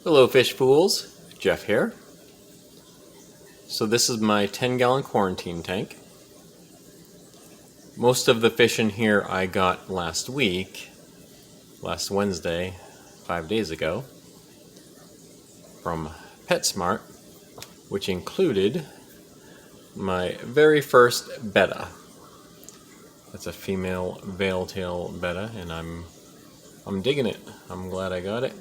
Hello fish fools, Jeff here. So this is my 10-gallon quarantine tank. Most of the fish in here I got last Wednesday, 5 days ago, from PetSmart, which included my very first betta. That's a female veil-tail betta, and I'm digging it. I'm glad I got it.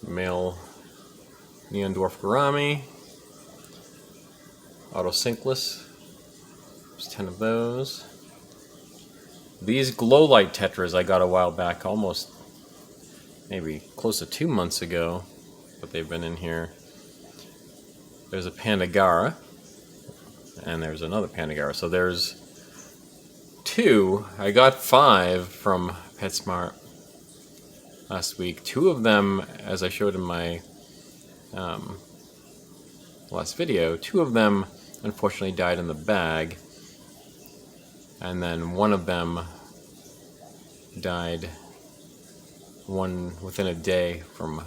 Male neon dwarf gourami, autosynclus. There's 10 of those. These glow light tetras I got a while back, almost maybe close to 2 months ago, but they've been in here. There's a pandagara, and there's another pandagara. So there's 2. I got 5 from PetSmart last week. 2 of them, as I showed in my last video, 2 of them unfortunately died in the bag, and then one of them died within a day from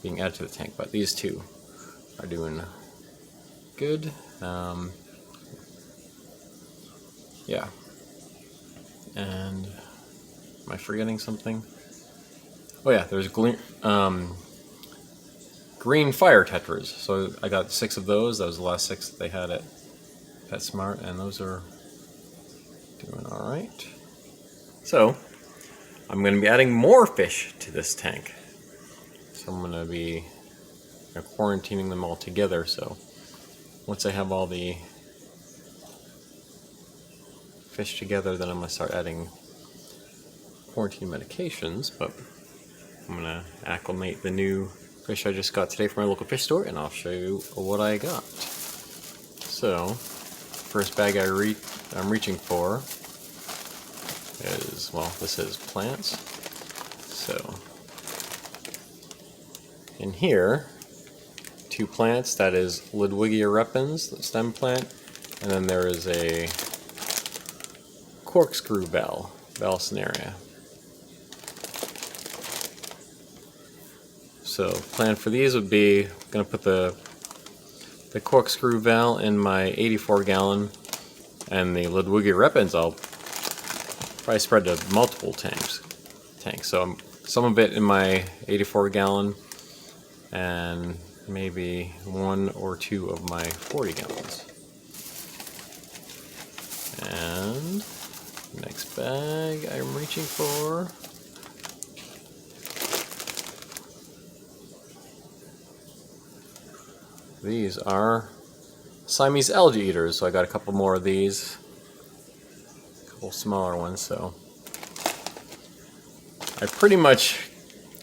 being added to the tank. But these 2 are doing good. Yeah. And am I forgetting something? Oh yeah, there's green fire tetras. So I got 6 of those. That was the last 6 that they had at PetSmart, and those are doing all right. So I'm going to be adding more fish to this tank. So I'm going to be quarantining them all together. So once I have all the fish together, then I'm going to start adding quarantine medications. But I'm going to acclimate the new fish I just got today from my local fish store, and I'll show you what I got. So, first bag I'm reaching for is, well, this is plants. So, in here, 2 plants. That is ludwigia repens, the stem plant, and then there is a corkscrew vallisneria. So plan for these would be, I'm going to put the corkscrew val in my 84-gallon, and the ludwigia repens I'll probably spread to multiple tanks. So some of it in my 84-gallon, and maybe 1 or 2 of my 40 gallons. And next bag I'm reaching for . These are Siamese algae eaters, so I got a couple more of these, a couple smaller ones. So I pretty much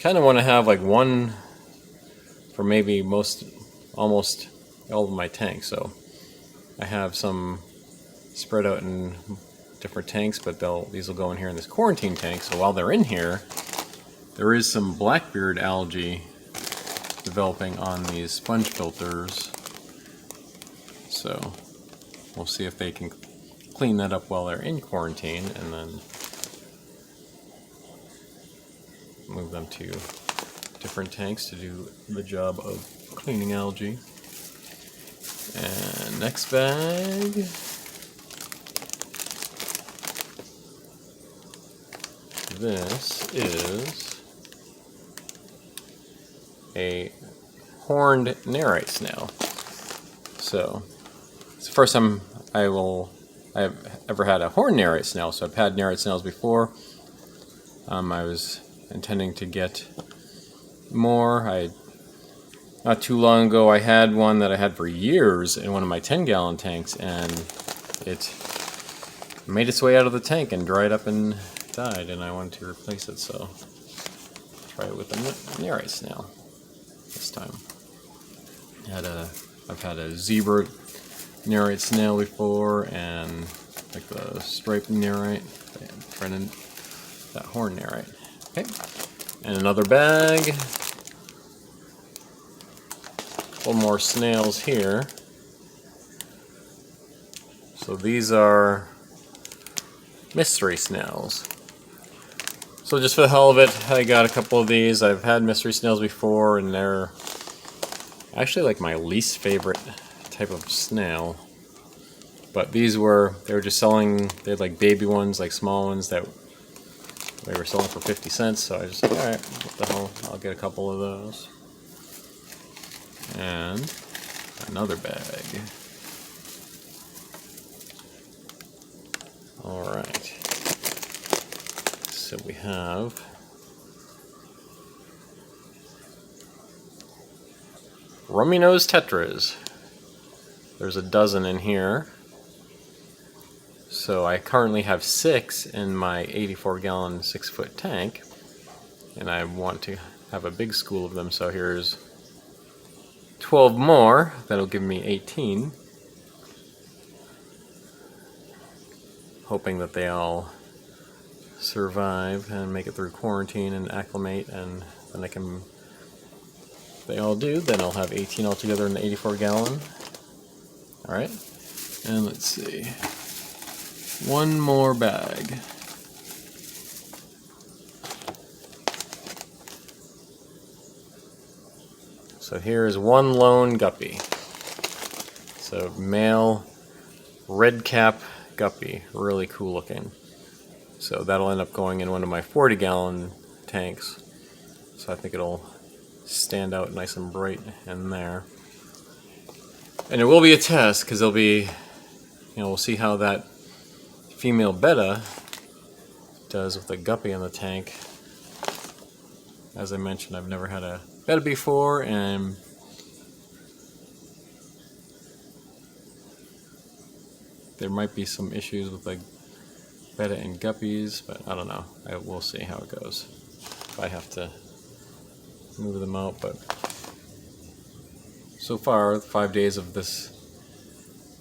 kind of want to have like one for maybe almost all of my tanks. So I have some spread out in different tanks, but these will go in here in this quarantine tank. So while they're in here, there is some blackbeard algae developing on these sponge filters, so we'll see if they can clean that up while they're in quarantine, and then move them to different tanks to do the job of cleaning algae. And next bag, this is a horned nerite snail. So it's the first time I've ever had a horned nerite snail. So I've had nerite snails before. I was intending to get more. Not too long ago I had one that I had for years in one of my 10-gallon tanks, and it made its way out of the tank and dried up and died, and I wanted to replace it. So try it with a nerite snail this time. I've had a zebra nerite snail before, and like the striped nerite, that horn nerite. Okay, and another bag. One more snails here. So these are mystery snails. So just for the hell of it, I got a couple of these. I've had mystery snails before, and they're actually like my least favorite type of snail. But these were just selling, they had like baby ones, like small ones that they were selling for 50 cents. So I just said, alright, what the hell, I'll get a couple of those. And another bag. Alright. So we have Rummy Nose Tetras. There's a dozen in here. So I currently have 6 in my 84-gallon 6-foot tank, and I want to have a big school of them, so here's 12 more. That'll give me 18. Hoping that they all survive and make it through quarantine and acclimate, and then if they all do, then I'll have 18 altogether in the 84-gallon. Alright, and let's see. One more bag. So here's one lone guppy. So male red cap guppy, really cool looking. So that'll end up going in one of my 40-gallon tanks. So I think it'll stand out nice and bright in there. And it will be a test, because there'll be, we'll see how that female betta does with the guppy in the tank. As I mentioned, I've never had a betta before, and there might be some issues with like betta and guppies, but I don't know. We'll see how it goes. If I have to move them out, but so far, 5 days of this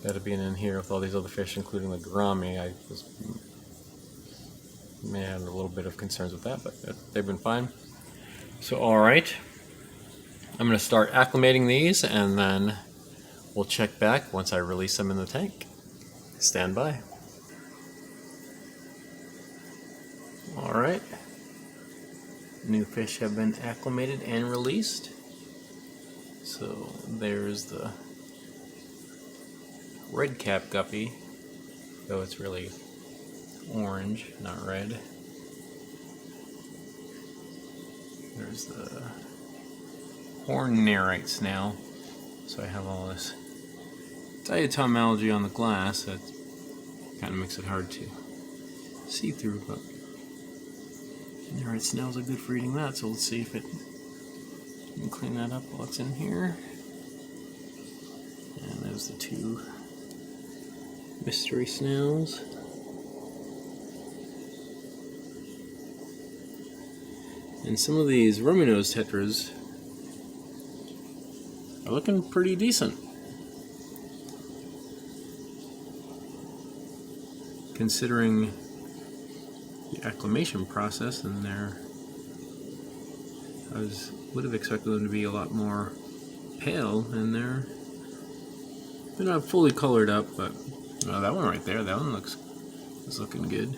betta being in here with all these other fish, including the gourami, I may have a little bit of concerns with that, but they've been fine. So, alright, I'm going to start acclimating these, and then we'll check back once I release them in the tank. Stand by. Alright, new fish have been acclimated and released. So there's the red cap guppy, though it's really orange, not red. There's the horned Narrate snail. So I have all this diatom algae on the glass that kind of makes it hard to see through, but Narrate snails are good for eating that, so let's see if it can clean that up while it's in here. And there's the 2 mystery snails. And some of these Rummy Nose Tetras are looking pretty decent, considering the acclimation process. And would have expected them to be a lot more pale in there. They're not fully colored up, but that one right there, that one is looking good.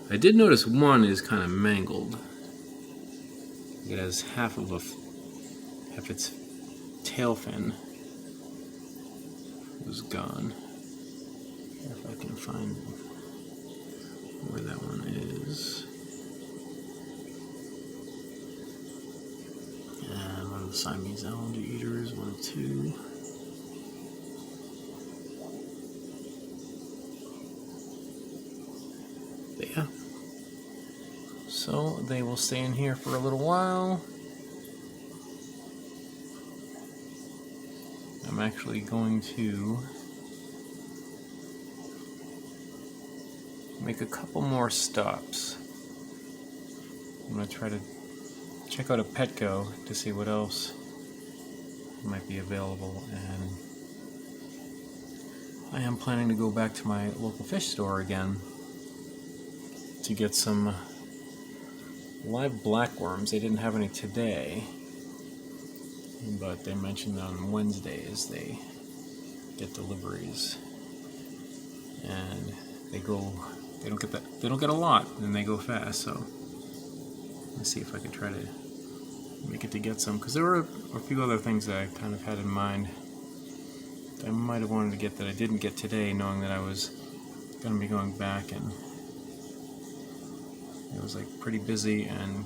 I did notice one is kind of mangled. It has half its tail fin was gone. If I can find where that one is. And one of the Siamese algae eaters, 1 of 2. But yeah. So they will stay in here for a little while. I'm actually going to make a couple more stops. I'm going to try to check out a Petco to see what else might be available, and I am planning to go back to my local fish store again to get some live blackworms. They didn't have any today, but they mentioned on Wednesdays they get deliveries, and they go They don't get that. They don't get a lot, and they go fast. So let's see if I can try to make it to get some, because there were a few other things that I kind of had in mind that I might have wanted to get that I didn't get today, knowing that I was going to be going back, and it was like pretty busy and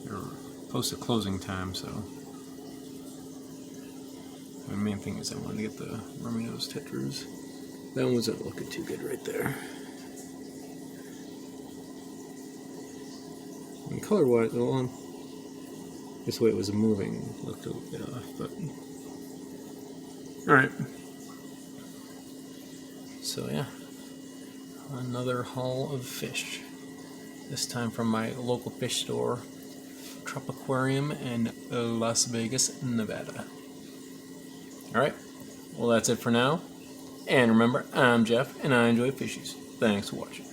they were close to closing time. So the main thing is I wanted to get the Rummy nose Tetras. That one wasn't looking too good right there. And color-wise, well, this way it was moving looked a little bit off, but alright. So yeah, another haul of fish. This time from my local fish store, Trop Aquarium in Las Vegas, Nevada. Alright, well that's it for now. And remember, I'm Jeff, and I enjoy fishies. Thanks for watching.